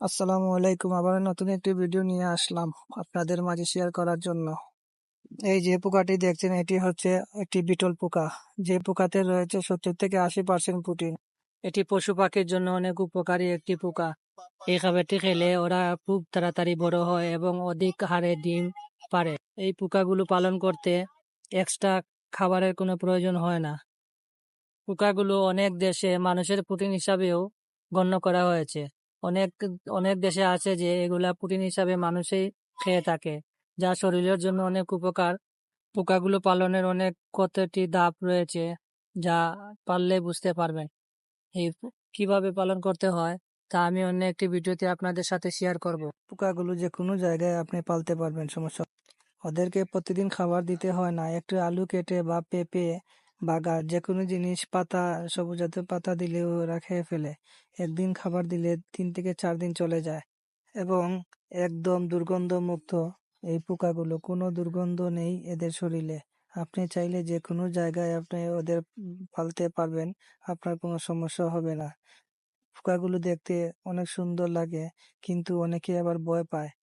আসসালামু আলাইকুম। আবার নতুন একটি ভিডিও নিয়ে আসলাম আপনাদের মাঝে শেয়ার করার জন্য। এই যে পোকাটি দেখছেন, এটি হচ্ছে একটি বিটল পোকা। যে পোকাতে রয়েছে 70 থেকে 80% প্রোটিন। এটি পশু পাখির জন্য অনেক উপকারী একটি পোকা। এই খাবারটি খেলে ওরা খুব তাড়াতাড়ি বড় হয় এবং অধিক হারে ডিম পারে। এই পোকাগুলো পালন করতে এক্সট্রা খাবারের কোনো প্রয়োজন হয় না। পোকাগুলো অনেক দেশে মানুষের প্রোটিন হিসাবেও গণ্য করা হয়েছে। অনেক অনেক দেশে আছে যে এগুলা প্রোটিন হিসাবে মানুষই খেয়ে থাকে, যা শরীরের জন্য অনেক উপকার। পোকাগুলো পালনের অনেক কতটি ধাপ রয়েছে, যা পারলে বুঝতে পারবেন। কিভাবে পালন করতে হয় তা আমি অন্য একটি ভিডিওতে আপনাদের সাথে শেয়ার করব। পোকাগুলো যে কোনো জায়গায় আপনি পালতে পারবেন, সমস্যা। ওদেরকে প্রতিদিন খাবার দিতে হয় না। একটু আলু কেটে বা পেঁপে বা গাছ যে কোনো জিনিস, পাতা, সবুজ জাতীয় পাতা দিলে ওরা খেয়ে ফেলে। একদিন খাবার দিলে 3 থেকে 4 দিন চলে যায় এবং একদম দুর্গন্ধ মুক্ত। এই পোকাগুলো কোনো দুর্গন্ধ নেই এদের শরীরে। আপনি চাইলে যে কোনো জায়গায় আপনি ওদের পালতে পারবেন, আপনার কোনো সমস্যা হবে না। পোকাগুলো দেখতে অনেক সুন্দর লাগে, কিন্তু অনেকে আবার ভয় পায়।